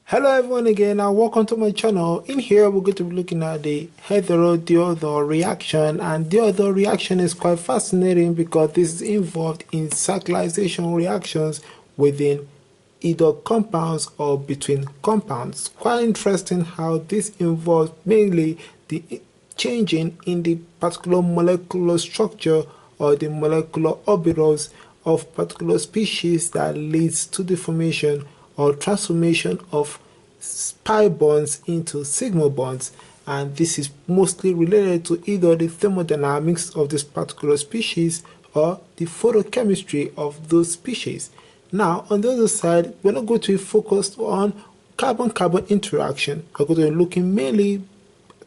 Hello everyone again and welcome to my channel. In here we're going to be looking at the hetero-Diels-Alder reaction, and Diels-Alder reaction is quite fascinating because this is involved in cyclization reactions within either compounds or between compounds. Quite interesting how this involves mainly the changing in the particular molecular structure or the molecular orbitals of particular species that leads to the formation or transformation of pi bonds into sigma bonds, and this is mostly related to either the thermodynamics of this particular species or the photochemistry of those species. Now on the other side, we're not going to be focused on carbon-carbon interaction. We're going to be looking mainly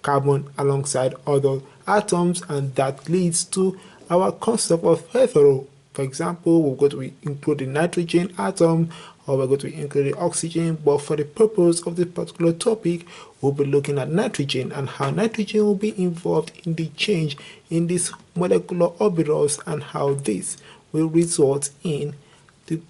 carbon alongside other atoms, and that leads to our concept of hetero. For example, we're going to include the nitrogen atom, or we're going to include the oxygen, but for the purpose of this particular topic, we'll be looking at nitrogen and how nitrogen will be involved in the change in these molecular orbitals and how this will result in the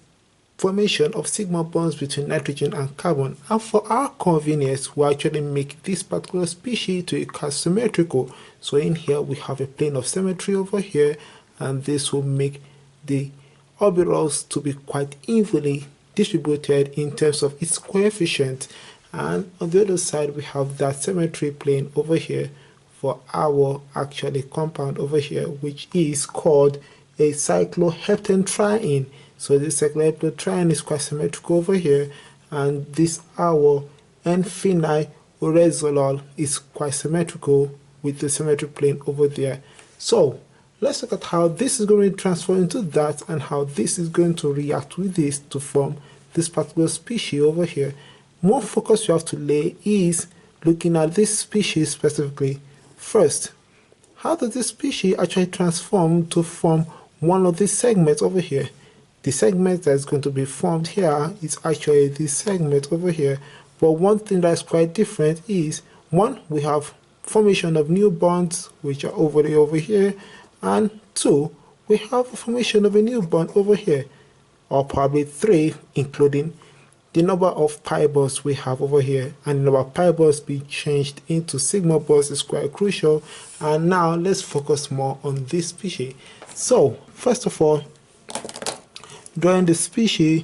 formation of sigma bonds between nitrogen and carbon. And for our convenience, we actually make this particular species to be symmetrical. So in here we have a plane of symmetry over here, and this will make the orbitals to be quite evenly distributed in terms of its coefficient. And on the other side we have that symmetry plane over here for our actually compound over here, which is called a cycloheptatriene. So this cycloheptatriene is quite symmetrical over here, and this our phenylurazole is quite symmetrical with the symmetry plane over there. So let's look at how this is going to transfer into that and how this is going to react with this to form this particular species over here. More focus you have to lay is looking at this species specifically. First, how does this species actually transform to form one of these segments over here? The segment that's going to be formed here is actually this segment over here. But one thing that's quite different is, one, we have formation of new bonds which are over here, and two, we have a formation of a new bond over here, or probably three, including the number of pi bonds we have over here, and the number of pi bonds being changed into sigma bonds is quite crucial. And now let's focus more on this species. So first of all, drawing the species,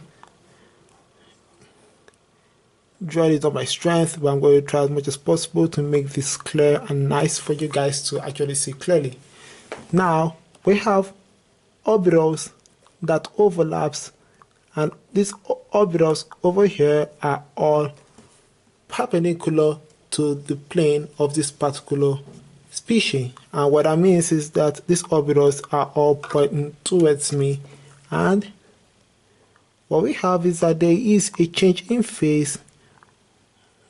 draw it up by strength, but I'm going to try as much as possible to make this clear and nice for you guys to actually see clearly. Now we have orbitals that overlaps, and these orbitals over here are all perpendicular to the plane of this particular species. And what that means is that these orbitals are all pointing towards me, and what we have is that there is a change in phase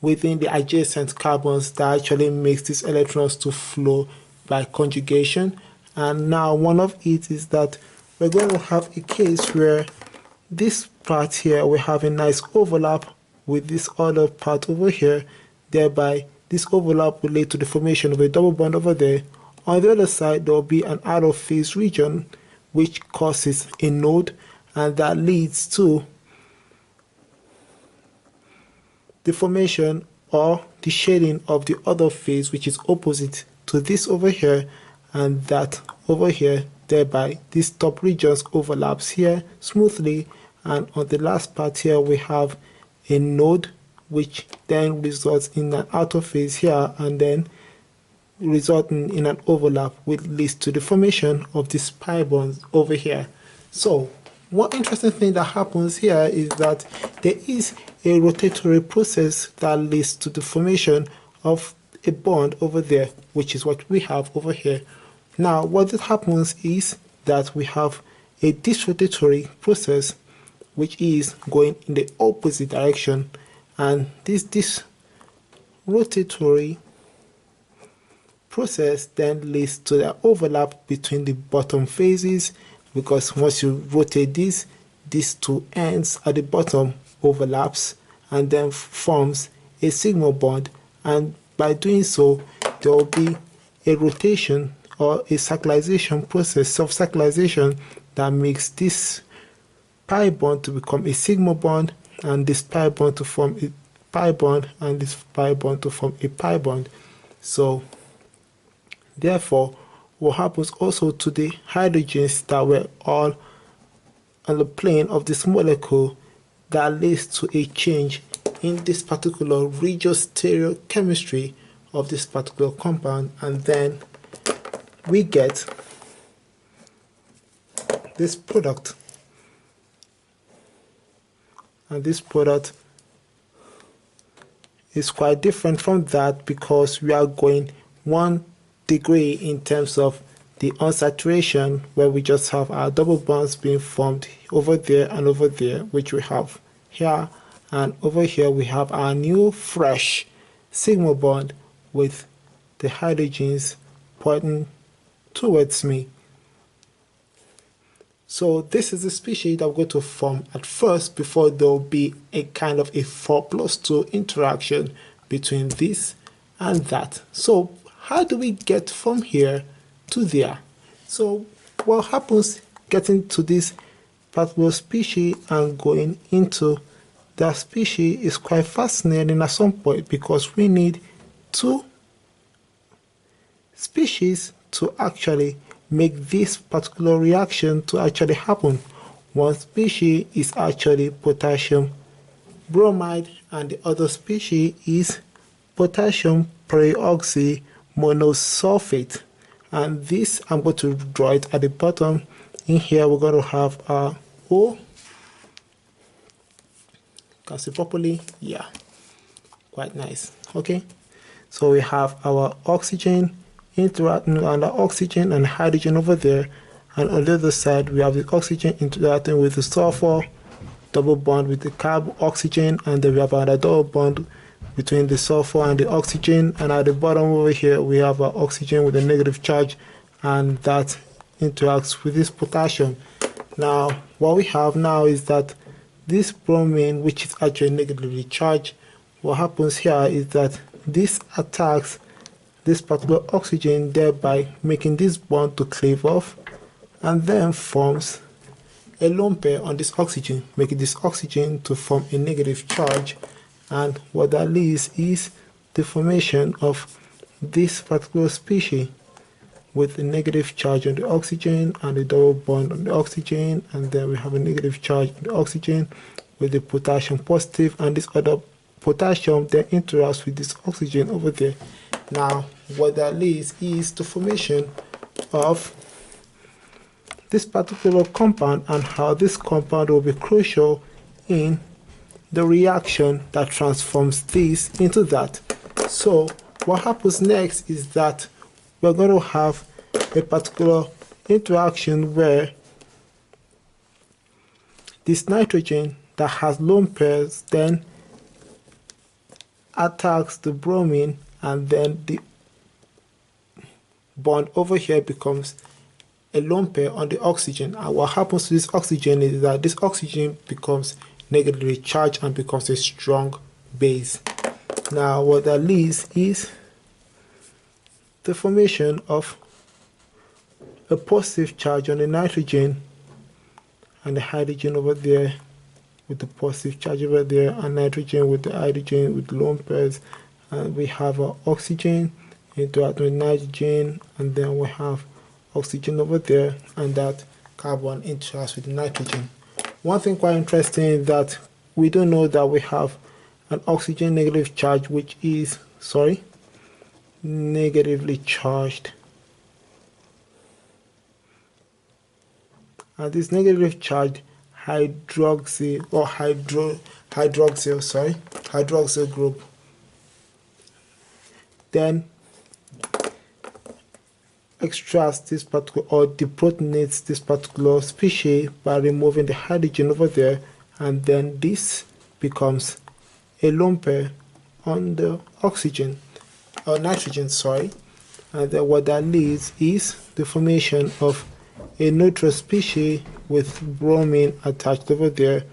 within the adjacent carbons that actually makes these electrons to flow by conjugation. And now one of it is that we're going to have a case where this part here we have a nice overlap with this other part over here, thereby this overlap will lead to the formation of a double bond over there. On the other side there will be an out of phase region which causes a node, and that leads to the formation or the shading of the other phase which is opposite to this over here and that over here, thereby these top regions overlaps here smoothly, and on the last part here we have a node which then results in an outer phase here and then resulting in an overlap which leads to the formation of these pi bonds over here. So one interesting thing that happens here is that there is a rotatory process that leads to the formation of a bond over there, which is what we have over here. Now what happens is that we have a disrotatory process which is going in the opposite direction, and this rotatory process then leads to the overlap between the bottom phases, because once you rotate these two ends at the bottom overlaps and then forms a sigma bond, and by doing so there will be a rotation or a cyclization process, self-cyclization, that makes this pi bond to become a sigma bond and this pi bond to form a pi bond and this pi bond to form a pi bond. So therefore, what happens also to the hydrogens that were all on the plane of this molecule, that leads to a change in this particular regiostereochemistry of this particular compound, and then we get this product. And this product is quite different from that because we are going 1 degree in terms of the unsaturation, where we just have our double bonds being formed over there and over there, which we have here, and over here we have our new fresh sigma bond with the hydrogens pointing towards me. So this is the species that we're going to form at first before there will be a kind of a 4+2 interaction between this and that. So how do we get from here to there? So what happens getting to this particular species and going into that species is quite fascinating at some point, because we need 2 species to actually make this particular reaction to actually happen. One species is actually potassium bromide and the other species is potassium peroxomonosulfate. And this, I'm going to draw it at the bottom. In here we're going to have our O. Can see properly? Yeah, quite nice. Okay, so we have our oxygen interacting with the oxygen and hydrogen over there, and on the other side we have the oxygen interacting with the sulfur, double bond with the carb oxygen, and then we have another double bond between the sulfur and the oxygen, and at the bottom over here we have our oxygen with a negative charge, and that interacts with this potassium. Now what we have now is that this bromine, which is actually negatively charged, what happens here is that this attacks this particular oxygen, thereby making this bond to cleave off, and then forms a lone pair on this oxygen, making this oxygen to form a negative charge. And what that leads is the formation of this particular species with a negative charge on the oxygen and a double bond on the oxygen, and then we have a negative charge on the oxygen with the potassium positive, and this other potassium then interacts with this oxygen over there. Now what that leads is the formation of this particular compound, and how this compound will be crucial in the reaction that transforms this into that. So what happens next is that we're going to have a particular interaction where this nitrogen that has lone pairs then attacks the bromine, and then the bond over here becomes a lone pair on the oxygen. And what happens to this oxygen is that this oxygen becomes negatively charged and becomes a strong base. Now what that leads is the formation of a positive charge on the nitrogen and the hydrogen over there with the positive charge over there, and nitrogen with the hydrogen with lone pairs, and we have our oxygen interacting with nitrogen, and then we have oxygen over there, and that carbon interacts with nitrogen. One thing quite interesting is that we don't know that we have an oxygen negative charge, which is negatively charged, and this negative charged hydroxyl group then extracts this particular, or deprotonates this particular species by removing the hydrogen over there, and then this becomes a lone pair on the oxygen or nitrogen, and then what that leads is the formation of a neutral species with bromine attached over there,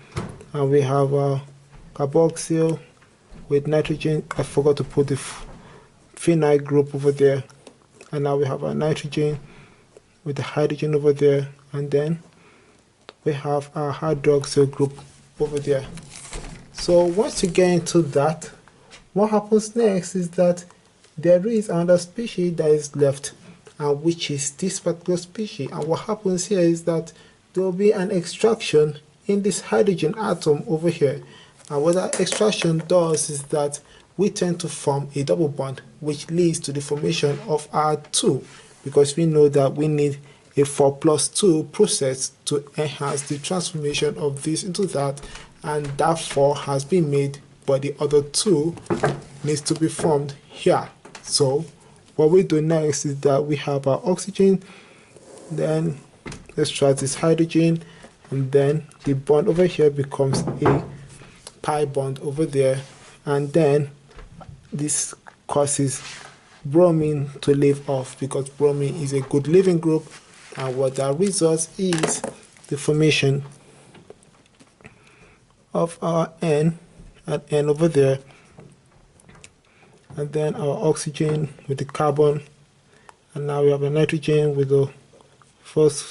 and we have a carboxyl with nitrogen. I forgot to put the phenyl group over there, and now we have a nitrogen with the hydrogen over there, and then we have our hydroxyl group over there. So once you get into that, What happens next is that there is another species that is left, and which is this particular species. And what happens here is that there will be an extraction in this hydrogen atom over here. And what that extraction does is that we tend to form a double bond, which leads to the formation of our 2, because we know that we need a 4+2 process to enhance the transformation of this into that, and that 4 has been made, but the other 2 needs to be formed here. So what we do next is that we have our oxygen, then extract this hydrogen, and then the bond over here becomes a pi bond over there, and then this causes bromine to leave off, because bromine is a good leaving group, and what that results is the formation of our N and N over there, and then our oxygen with the carbon, and now we have a nitrogen with the first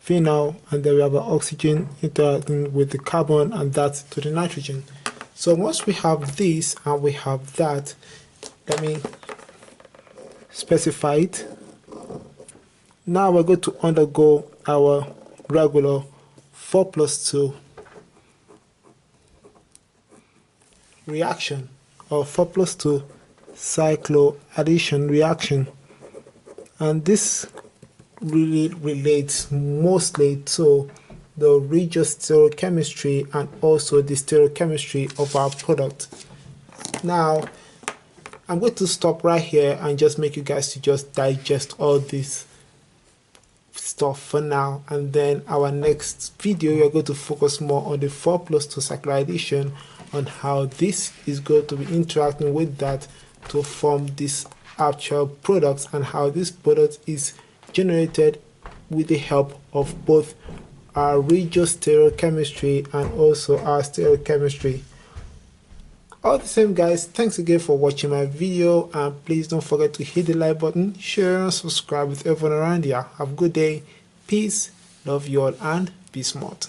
phenyl, and then we have our oxygen interacting with the carbon, and that's to the nitrogen. So once we have this and we have that, let me specify it. Now we're going to undergo our regular 4+2 reaction, or 4+2 cycloaddition reaction, and this really relates mostly to the regiostereochemistry and also the stereochemistry of our product. Now I'm going to stop right here and just make you guys to just digest all this stuff for now, and then our next video we are going to focus more on the 4+2 cycloaddition, on how this is going to be interacting with that to form this actual product, and how this product is generated with the help of both our regiostereochemistry and also our stereochemistry. All the same guys, thanks again for watching my video, and please don't forget to hit the like button, share and subscribe with everyone around here. Have a good day, peace, love you all, and be smart.